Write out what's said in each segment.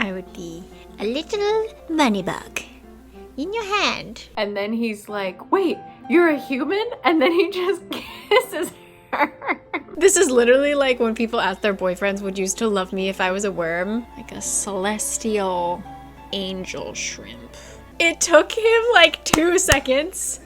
I would be a little money bug in your hand. And then he's like, wait, you're a human? And then he just kisses her. This is literally like when people ask their boyfriends, would you still love me if I was a worm? Like a celestial angel shrimp. It took him like 2 seconds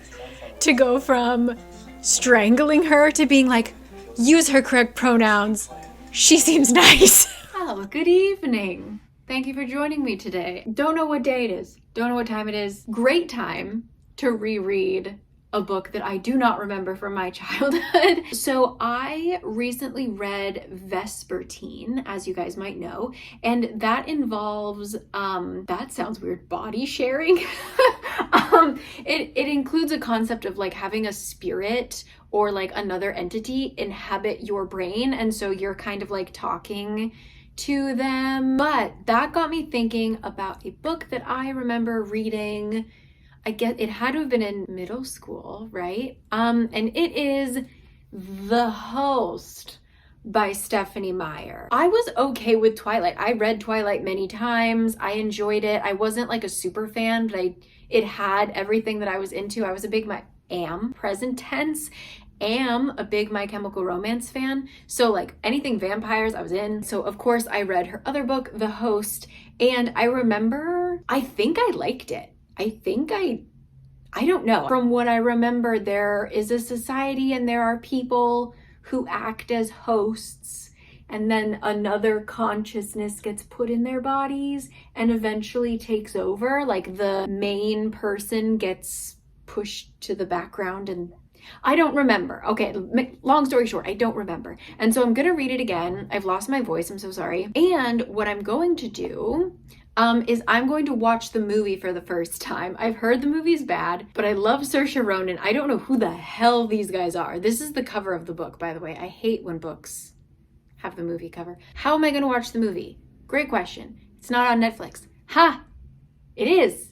to go from strangling her to being like, use her correct pronouns. She seems nice. Oh, good evening. Thank you for joining me today. Don't know what day it is. Don't know what time it is. Great time to reread a book that I do not remember from my childhood. So I recently read Vespertine, as you guys might know, and that involves, that sounds weird, body sharing. It includes a concept of like having a spirit or like another entity inhabit your brain, and so you're kind of like talking to them. But that got me thinking about a book that I remember reading. I guess it had to have been in middle school, right? And it is The Host by Stephenie Meyer. I was okay with Twilight. I read Twilight many times. I enjoyed it. I wasn't like a super fan, but it had everything that I was into. I was a big present tense, am a big My Chemical Romance fan. So like anything vampires, I was in. So of course I read her other book, The Host, and I remember, I think I liked it. I don't know. From what I remember, there is a society and there are people who act as hosts, and then another consciousness gets put in their bodies and eventually takes over. Like the main person gets pushed to the background, and I don't remember. Okay, long story short, I don't remember. And so I'm gonna read it again. I've lost my voice, I'm so sorry. And what I'm going to do is I'm going to watch the movie for the first time. I've heard the movie's bad, but I love Saoirse Ronan. I don't know who the hell these guys are. This is the cover of the book, by the way. I hate when books have the movie cover. How am I gonna watch the movie? Great question. It's not on Netflix. Ha! It is.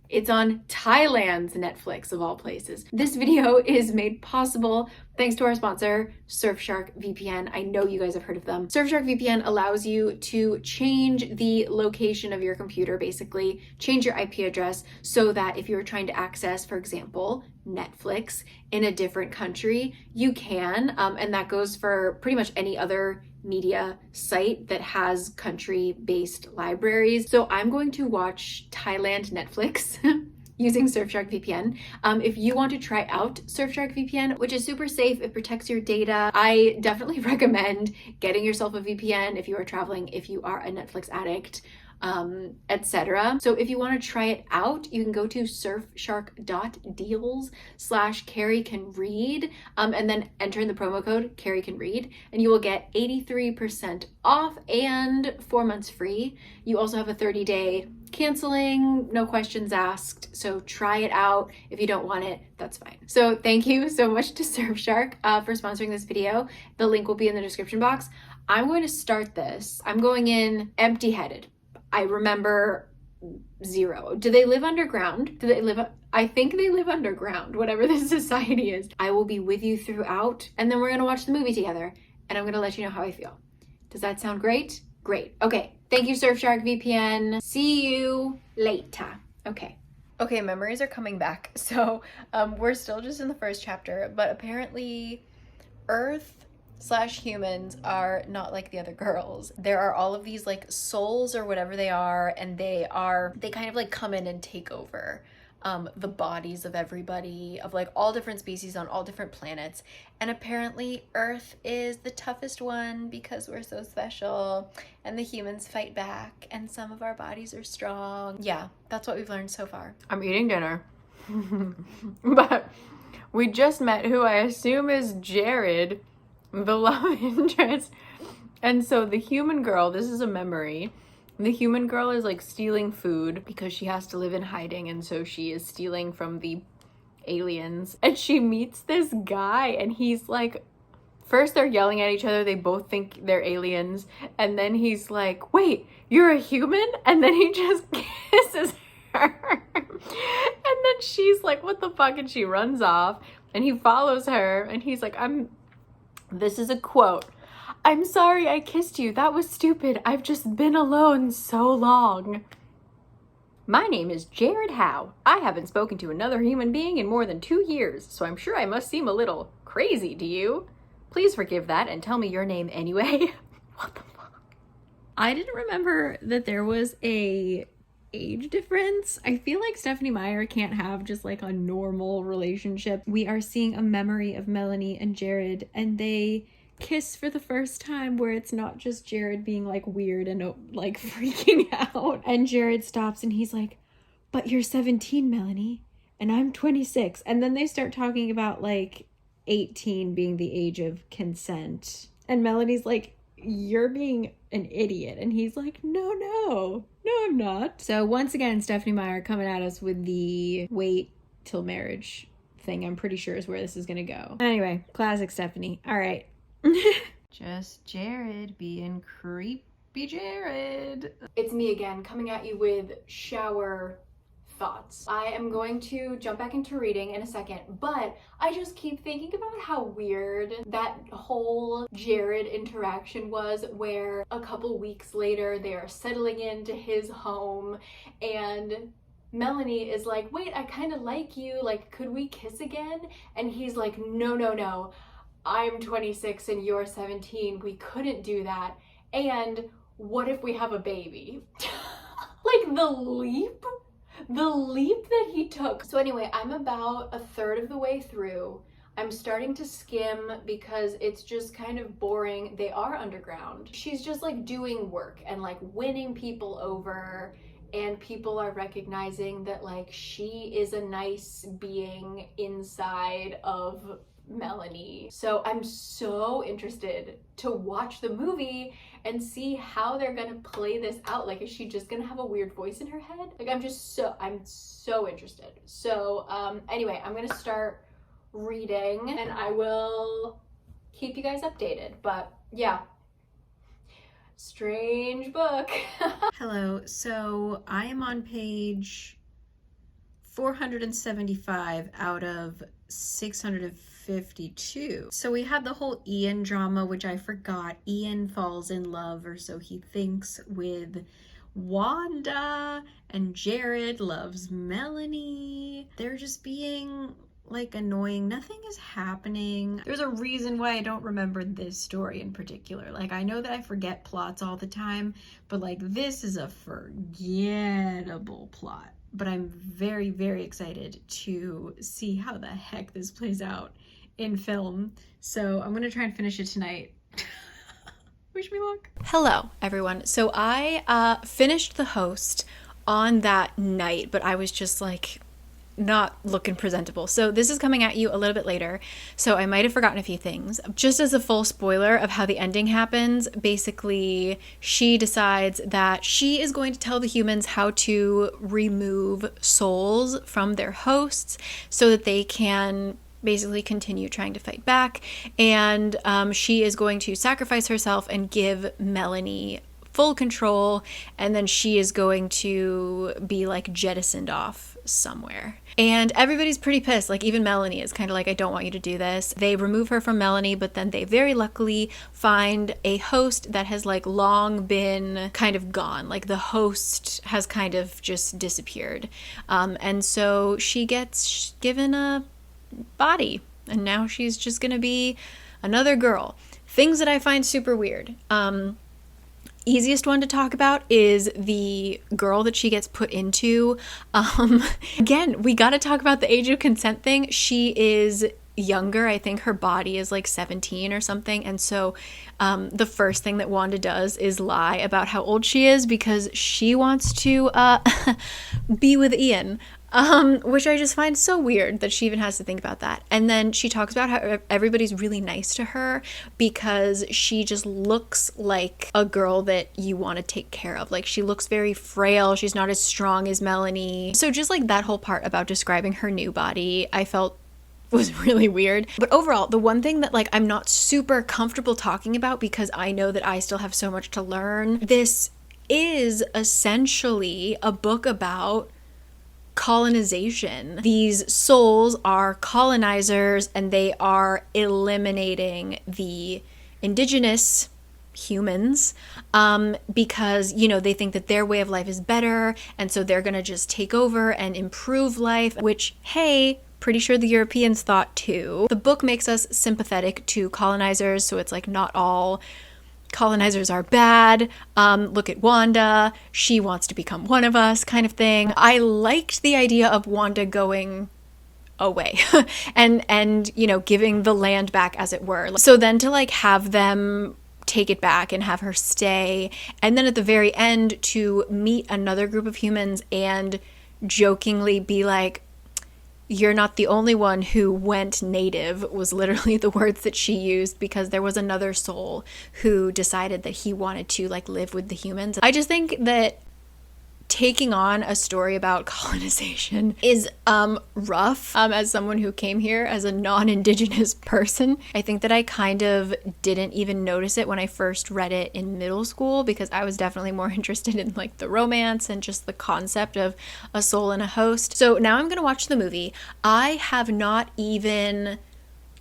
It's on Thailand's Netflix, of all places. This video is made possible thanks to our sponsor, Surfshark VPN. I know you guys have heard of them. Surfshark VPN allows you to change the location of your computer, basically change your IP address so that if you're trying to access, for example, Netflix in a different country, you can, and that goes for pretty much any other media site that has country-based libraries. So I'm going to watch Thailand Netflix using Surfshark VPN. If you want to try out Surfshark VPN, which is super safe, it protects your data, I definitely recommend getting yourself a VPN if you are traveling, if you are a Netflix addict, etc. So if you want to try it out, you can go to surfshark.deals/caricanread and then enter in the promo code caricanread, and you will get 83% off and 4 months free. You also have a 30-day canceling, no questions asked. So try it out. If you don't want it, that's fine. So thank you so much to Surfshark for sponsoring this video. The link will be in the description box. I'm going to start this. I'm going in empty-headed. I remember zero. Do they live underground? I think they live underground, whatever this society is. I will be with you throughout, and then we're gonna watch the movie together, and I'm gonna let you know how I feel. Does that sound great? Great. Okay. Thank you, Surfshark VPN. See you later. Okay, memories are coming back. So we're still just in the first chapter, but apparently Earth/humans are not like the other girls. There are all of these like souls or whatever they are, and they kind of like come in and take over the bodies of everybody, of like all different species on all different planets. And apparently Earth is the toughest one because we're so special, and the humans fight back, and some of our bodies are strong. Yeah, that's what we've learned so far. I'm eating dinner. But we just met who I assume is Jared, the love interest. And so the human girl, this is a memory, the human girl is like stealing food because she has to live in hiding, and so she is stealing from the aliens. And she meets this guy, and he's like, first they're yelling at each other, they both think they're aliens, and then he's like, wait, you're a human? And then he just kisses her. And then she's like, what the fuck? And she runs off, and he follows her, and he's like, this is a quote, I'm sorry I kissed you. That was stupid. I've just been alone so long. My name is Jared Howe. I haven't spoken to another human being in more than 2 years, so I'm sure I must seem a little crazy to you. Please forgive that and tell me your name anyway. What the fuck? I didn't remember that there was a age difference. I feel like Stephenie Meyer can't have just like a normal relationship. We are seeing a memory of Melanie and Jared, and they kiss for the first time where it's not just Jared being like weird and like freaking out. And Jared stops and he's like, but you're 17, Melanie, and I'm 26. And then they start talking about like 18 being the age of consent. And Melanie's like, you're being an idiot. And he's like, no, I'm not. So once again, Stephenie Meyer coming at us with the wait till marriage thing. I'm pretty sure is where this is gonna go. Anyway, classic Stephenie. All right. Just Jared being creepy Jared. It's me again, coming at you with shower thoughts. I am going to jump back into reading in a second, but I just keep thinking about how weird that whole Jared interaction was, where a couple weeks later they are settling into his home and Melanie is like, wait, I kind of like you, like, could we kiss again? And he's like, no, I'm 26 and you're 17, we couldn't do that, and what if we have a baby? Like, the leap that he took. So anyway, I'm about a third of the way through. I'm starting to skim because it's just kind of boring. They are underground. She's just like doing work and like winning people over, and people are recognizing that like she is a nice being inside of Melanie. So I'm so interested to watch the movie and see how they're gonna play this out. Like, is she just gonna have a weird voice in her head? Like, I'm so interested. So anyway, I'm gonna start reading and I will keep you guys updated. But yeah, strange book. Hello, so I am on page 475 out of 652. So we had the whole Ian drama, which I forgot. Ian falls in love, or so he thinks, with Wanda, and Jared loves Melanie. They're just being like annoying. Nothing is happening. There's a reason why I don't remember this story in particular. Like, I know that I forget plots all the time, but like this is a forgettable plot. But I'm very, very excited to see how the heck this plays out in film. So I'm gonna try and finish it tonight. Wish me luck. Hello, everyone. So I finished The Host on that night, but I was just like not looking presentable. So this is coming at you a little bit later, so I might have forgotten a few things. Just as a full spoiler of how the ending happens, basically she decides that she is going to tell the humans how to remove souls from their hosts so that they can basically continue trying to fight back, and she is going to sacrifice herself and give Melanie full control, and then she is going to be like jettisoned off somewhere. And everybody's pretty pissed. Like, even Melanie is kind of like, I don't want you to do this. They remove her from Melanie, but then they very luckily find a host that has like long been kind of gone. Like, the host has kind of just disappeared. And so she gets given a body, and now she's just gonna be another girl. Things that I find super weird. Easiest one to talk about is the girl that she gets put into. Again, we got to talk about the age of consent thing. She is younger. I think her body is like 17 or something. And so the first thing that Wanda does is lie about how old she is because she wants to be with Ian. Which I just find so weird that she even has to think about that. And then she talks about how everybody's really nice to her because she just looks like a girl that you want to take care of. Like, she looks very frail. She's not as strong as Melanie. So just like that whole part about describing her new body, I felt was really weird. But overall, the one thing that like I'm not super comfortable talking about because I know that I still have so much to learn, this is essentially a book about colonization. These souls are colonizers and they are eliminating the indigenous humans, because, you know, they think that their way of life is better, and so they're gonna just take over and improve life, which, hey, pretty sure the Europeans thought too. The book makes us sympathetic to colonizers, so it's like not all colonizers are bad. Look at Wanda, she wants to become one of us, kind of thing. I liked the idea of Wanda going away and you know, giving the land back, as it were. So then to like have them take it back and have her stay, and then at the very end to meet another group of humans and jokingly be like, "You're not the only one who went native," was literally the words that she used, because there was another soul who decided that he wanted to like live with the humans. I just think that taking on a story about colonization is rough. As someone who came here as a non-indigenous person, I think that I kind of didn't even notice it when I first read it in middle school, because I was definitely more interested in like the romance and just the concept of a soul and a host. So now I'm gonna watch the movie. I have not even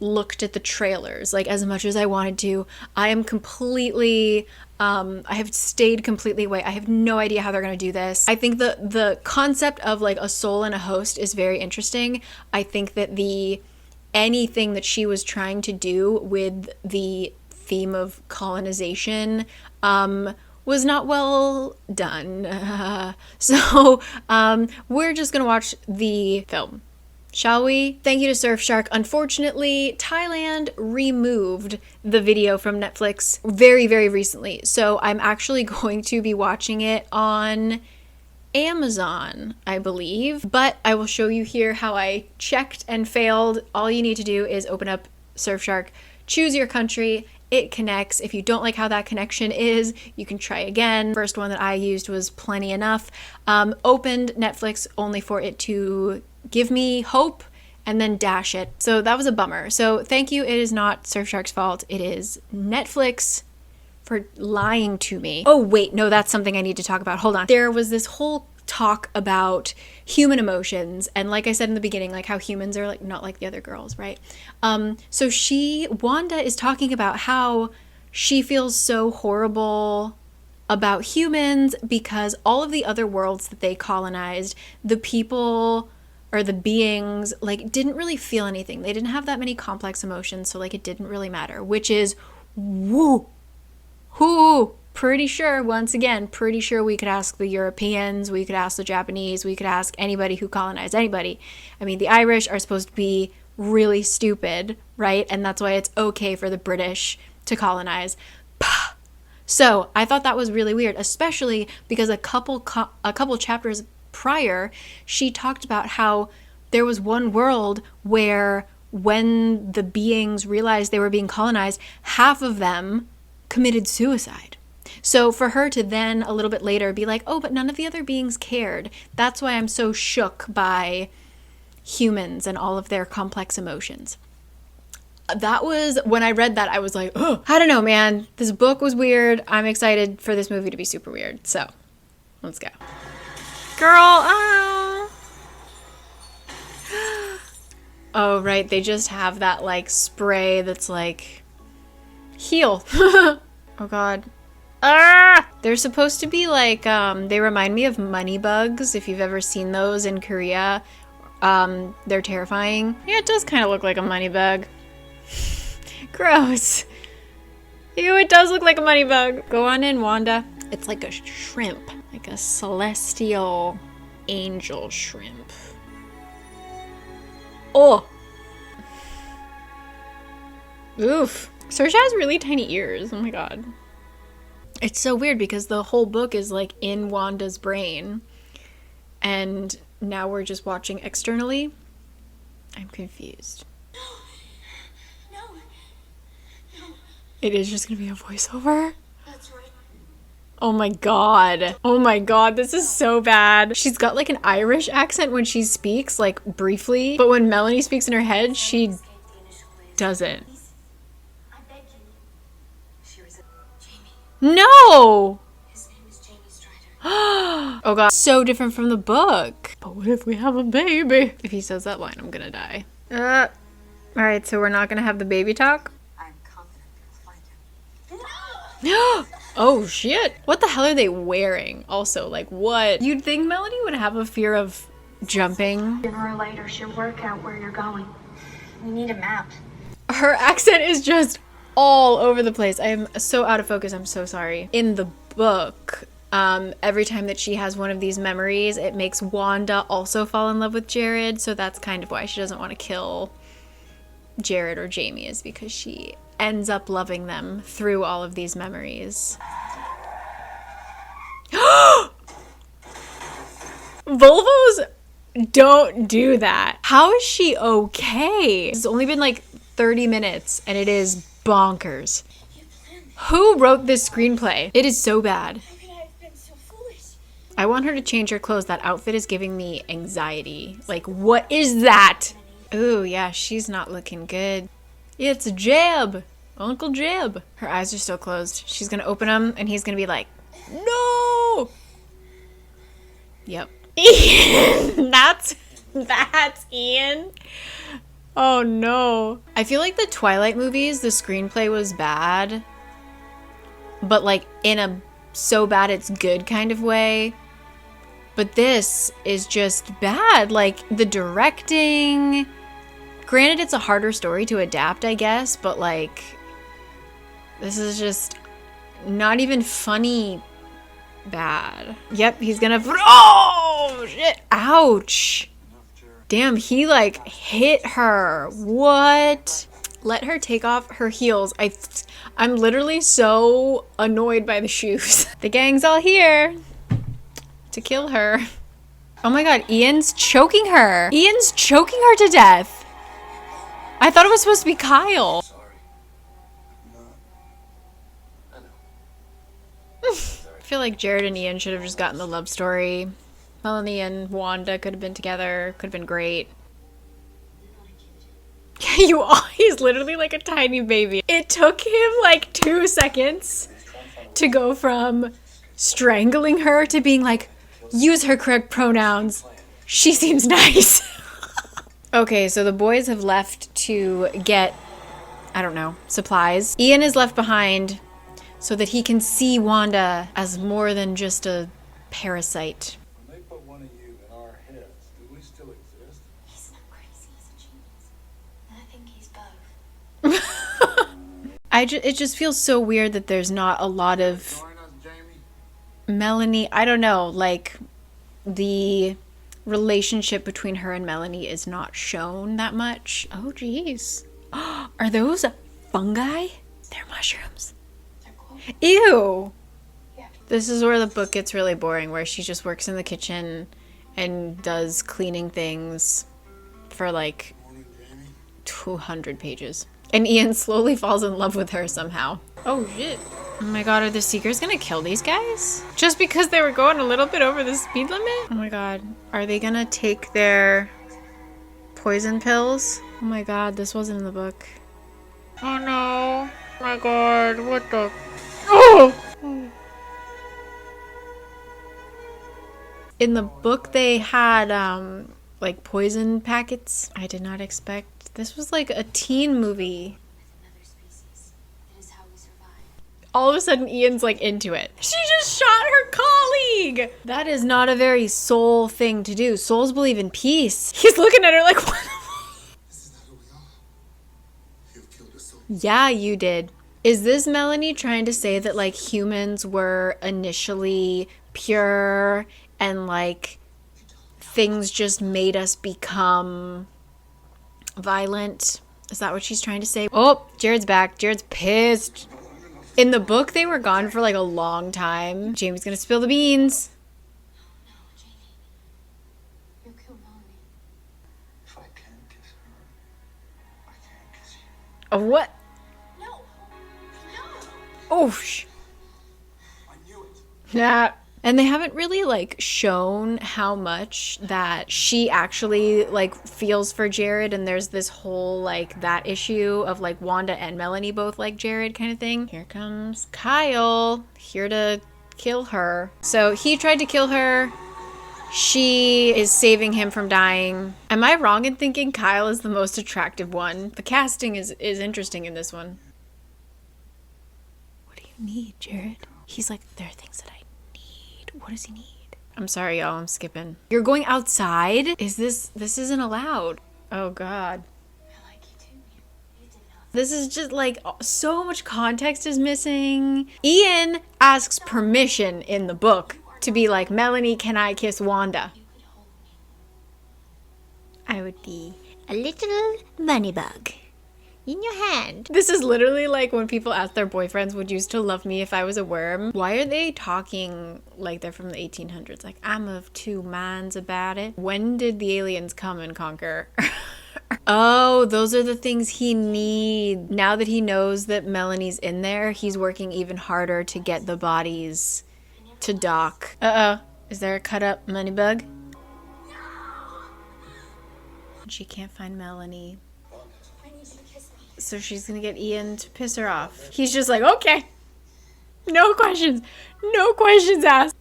looked at the trailers like as much as I wanted to. I am completely I have stayed completely away. I have no idea how they're going to do this. I think the concept of like a soul and a host is very interesting. I think that anything that she was trying to do with the theme of colonization was not well done. So we're just going to watch the film. Shall we? Thank you to Surfshark. Unfortunately, Thailand removed the video from Netflix very, very recently. So I'm actually going to be watching it on Amazon, I believe. But I will show you here how I checked and failed. All you need to do is open up Surfshark, choose your country, it connects. If you don't like how that connection is, you can try again. First one that I used was plenty enough. Opened Netflix only for it to give me hope and then dash it. So that was a bummer. So thank you. It is not Surfshark's fault. It is Netflix for lying to me. Oh wait, no, that's something I need to talk about. Hold on. There was this whole talk about human emotions, and like I said in the beginning, like how humans are like not like the other girls, right? So Wanda is talking about how she feels so horrible about humans because all of the other worlds that they colonized, the people or the beings like didn't really feel anything. They didn't have that many complex emotions, so like it didn't really matter, which is pretty sure, once again, pretty sure we could ask the Europeans, we could ask the Japanese, we could ask anybody who colonized anybody. I mean, the Irish are supposed to be really stupid, right? And that's why it's okay for the British to colonize. So I thought that was really weird, especially because a couple chapters prior, she talked about how there was one world where when the beings realized they were being colonized, half of them committed suicide. So for her to then a little bit later be like, oh, but none of the other beings cared. That's why I'm so shook by humans and all of their complex emotions. That was, when I read that, I was like, oh, I don't know, man. This book was weird. I'm excited for this movie to be super weird. So let's go. Girl, oh, right. They just have that like spray that's like heal. Oh God. They're supposed to be like, they remind me of money bugs. If you've ever seen those in Korea, they're terrifying. Yeah, it does kind of look like a money bug. Gross. Ew, it does look like a money bug. Go on in, Wanda. It's like a shrimp, like a celestial angel shrimp. Oh. Oof. Saoirse has really tiny ears. Oh my God. It's so weird because the whole book is like in Wanda's brain, and now we're just watching externally. I'm confused. No. It is just gonna be a voiceover? That's right. Oh my God. Oh my God, this is so bad. She's got like an Irish accent when she speaks, like briefly, but when Melanie speaks in her head, she doesn't. No! His name is Jamie Strider. Oh God, so different from the book. But what if we have a baby? If he says that line, I'm gonna die. Alright, so we're not gonna have the baby talk? I'm confident we'll find him. Oh shit. What the hell are they wearing? Also, like what? You'd think Melanie would have a fear of jumping. Sooner or later, she'll work out where you're going. We need a map. Her accent is just all over the place. I am so out of focus. I'm so sorry. In the book, every time that she has one of these memories, it makes Wanda also fall in love with Jared. So that's kind of why she doesn't want to kill Jared or Jamie, is because she ends up loving them through all of these memories. Volvos don't do that. How is she okay? It's only been like 30 minutes and it is bonkers. Who wrote this screenplay? It is so bad. How could I have been so foolish? I want her to change her clothes. That outfit is giving me anxiety. Like, what is that? Ooh, yeah, she's not looking good. It's Jeb. Uncle Jeb. Her eyes are still closed. She's gonna open them and he's gonna be like, no! Yep. Ian! That's Ian? Oh no. I feel like the Twilight movies, the screenplay was bad, but like in a so bad it's good kind of way. But this is just bad. Like the directing, granted it's a harder story to adapt, I guess, but like this is just not even funny bad. Yep, he's gonna, oh shit, ouch. Damn, he like hit her. What? Let her take off her heels. I'm literally so annoyed by the shoes. The gang's all here to kill her. Oh my god, Ian's choking her. Ian's choking her to death. I thought it was supposed to be Kyle. Sorry. No. I know. I feel like Jared and Ian should have just gotten the love story. Melanie and Wanda could have been together. Could have been great. You are. He's literally like a tiny baby. It took him like 2 seconds to go from strangling her to being like, use her correct pronouns. She seems nice. Okay, so the boys have left to get, I don't know, supplies. Ian is left behind so that he can see Wanda as more than just a parasite. When they put one of you in our heads, do we still exist? He's not crazy, he's a genius. And I think he's both. It just feels so weird that there's not a lot of Join us, Jamie. Melanie. I don't know, like the relationship between her and Melanie is not shown that much. Oh geez. Are those fungi? They're mushrooms. They're cool. Ew. Yeah. This is where the book gets really boring, where she just works in the kitchen and does cleaning things for like Morning, Jamie. 200 pages. And Ian slowly falls in love with her somehow. Oh shit. Oh my god, are the Seekers gonna kill these guys? Just because they were going a little bit over the speed limit? Oh my god. Are they gonna take their poison pills? Oh my god, this wasn't in the book. Oh no. Oh my god, what the... Oh! In the book they had like poison packets. I did not expect. This was like a teen movie. Another species. It is how we survive. All of a sudden Ian's like into it. She just shot her colleague! That is not a very soul thing to do. Souls believe in peace. He's looking at her like, what? This is not who we are. You've killed us all. Yeah, you did. Is this Melanie trying to say that like humans were initially pure and like things just made us become violent? Is that what she's trying to say? Oh, Jared's back. Jared's pissed. In the book, they were gone for like a long time. Jamie's gonna spill the beans. No, Jamie. You'll kill Melanie. If I can't kiss her, I can't kiss you. Oh, what? No. No. Oh, I knew it. yeah. And they haven't really like shown how much that she actually like feels for Jared, and there's this whole like that issue of like Wanda and Melanie both like Jared kind of thing. Here comes Kyle, here to kill her. So he tried to kill her. She is saving him from dying. Am I wrong in thinking Kyle is the most attractive one? The casting is interesting in this one. What do you you need, Jared? He's like, there are things that I need. What does he need? I'm sorry, y'all. I'm skipping. You're going outside? This isn't allowed. Oh, God. This is just like so much context is missing. Ian asks permission in the book to be like, Melanie, can I kiss Wanda? I would be a little money bug in your hand. This is literally like when people ask their boyfriends, would you still love me if I was a worm? Why are they talking like they're from the 1800s? Like, I'm of two minds about it. When did the aliens come and conquer? Oh, those are the things he needs. Now that he knows that Melanie's in there, he's working even harder to get the bodies to dock. Uh-oh. Is there a cut up money bug? She can't find Melanie. So she's gonna get Ian to piss her off. He's just like, okay. No questions. No questions asked.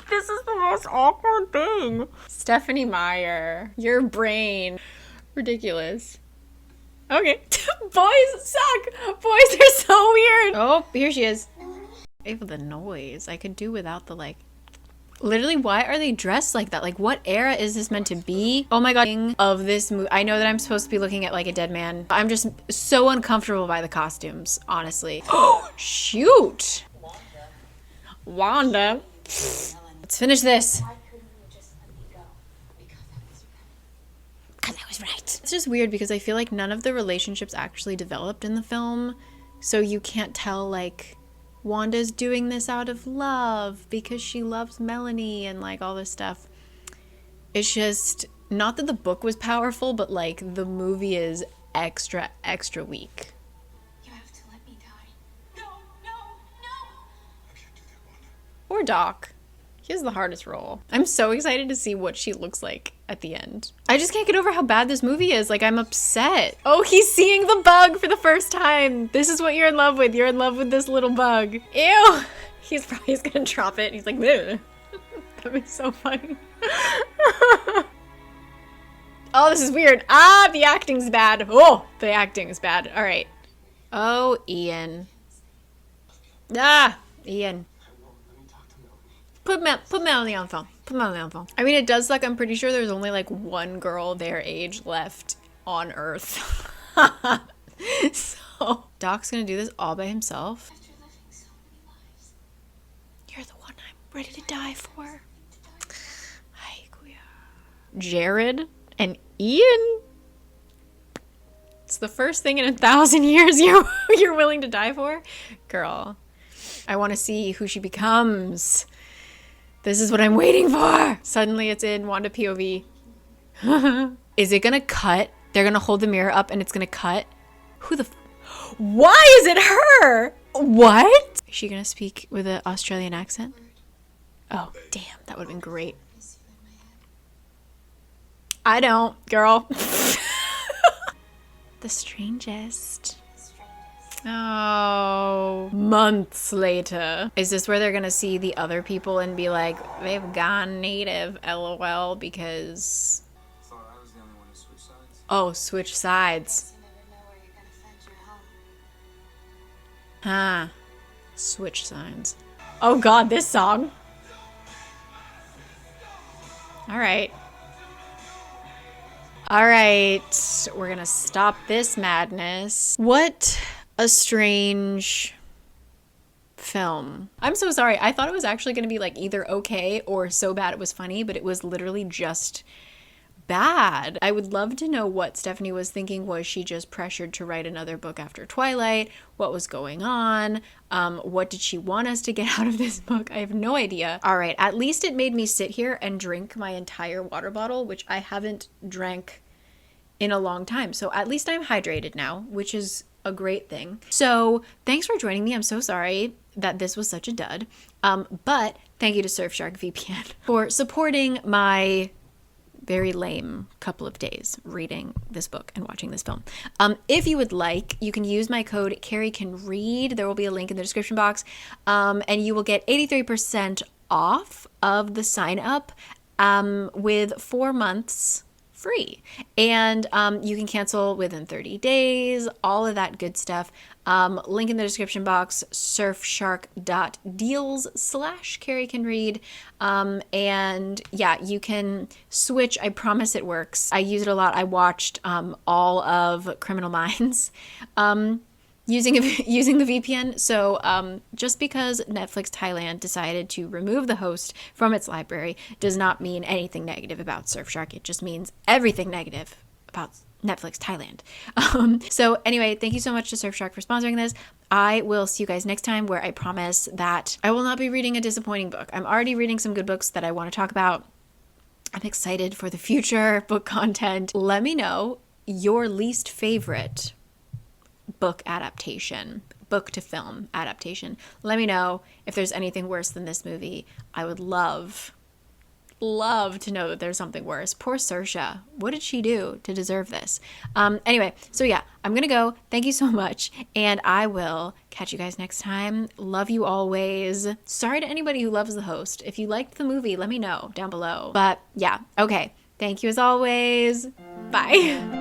This is the most awkward thing. Stephenie Meyer. Your brain. Ridiculous. Okay. Boys suck. Boys are so weird. Oh, here she is. Even the noise. I could do without the like... Literally, why are they dressed like that? Like, what era is this meant to be? Oh my god, of this movie. I know that I'm supposed to be looking at like a dead man. I'm just so uncomfortable by the costumes, honestly. Oh, shoot. Wanda. Let's finish this. Because I was right. It's just weird because I feel like none of the relationships actually developed in the film. So you can't tell, like, Wanda's doing this out of love because she loves Melanie and, like, all this stuff. It's just, not that the book was powerful, but, like, the movie is extra, extra weak. You have to let me die. No, no, no! I can't do that, Wanda. Or Doc. He has the hardest role. I'm so excited to see what she looks like at the end. I just can't get over how bad this movie is. Like, I'm upset. Oh, he's seeing the bug for the first time. This is what you're in love with. You're in love with this little bug. Ew. He's probably just gonna drop it. He's like, bleh. That'd be so funny. Oh, this is weird. Ah, the acting's bad. Oh, the acting is bad. All right. Oh, Ian. Ah, Ian. Put Melanie on the phone. Put Melanie on the phone. I mean, it does suck. I'm pretty sure there's only like one girl their age left on Earth. So, Doc's gonna do this all by himself. After living so many lives, You're the one I'm ready to die for. Jared and Ian? It's the first thing in 1,000 years you're willing to die for? Girl, I want to see who she becomes. This is what I'm waiting for. Suddenly it's in Wanda POV. Is it gonna cut? They're gonna hold the mirror up and it's gonna cut? Why is it her? What? Is she gonna speak with an Australian accent? Oh, damn. That would have been great. I don't, girl. The strangest. Oh, months later. Is this where they're gonna see the other people and be like, they've gone native, LOL, because... Thought I was the only one who switched sides. Oh, switch sides. you never know where you're gonna find your home. Ah, switch signs. Oh god, this song. Alright. Alright, we're gonna stop this madness. What a strange film. I'm so sorry. I thought it was actually gonna be like either okay or so bad it was funny, but it was literally just bad. I would love to know what Stephenie was thinking. Was she just pressured to write another book after Twilight? What was going on? What did she want us to get out of this book? I have no idea. All right, at least it made me sit here and drink my entire water bottle, which I haven't drank in a long time. So at least I'm hydrated now, which is a great thing. So thanks for joining me. I'm so sorry that this was such a dud. But thank you to Surfshark VPN for supporting my very lame couple of days reading this book and watching this film. If you would like, you can use my code caricanread. There will be a link in the description box. And you will get 83% off of the sign up with 4 months free. And you can cancel within 30 days, all of that good stuff. Link in the description box, surfshark.deals/caricanread. And yeah, you can switch. I promise it works. I use it a lot. I watched all of Criminal Minds using the VPN. So just because Netflix Thailand decided to remove the host from its library does not mean anything negative about Surfshark. It just means everything negative about Netflix Thailand. So anyway, thank you so much to Surfshark for sponsoring this. I will see you guys next time, where I promise that I will not be reading a disappointing book. I'm already reading some good books that I want to talk about. I'm excited for the future book content. Let me know your least favorite book adaptation, book to film adaptation. Let me know if there's anything worse than this movie. I would love to know that there's something worse. Poor Saoirse. What did she do to deserve this? Anyway, so yeah, I'm gonna go. Thank you so much, and I will catch you guys next time. Love you always. Sorry to anybody who loves the host. If you liked the movie, let me know down below. But yeah, okay. Thank you as always. Bye.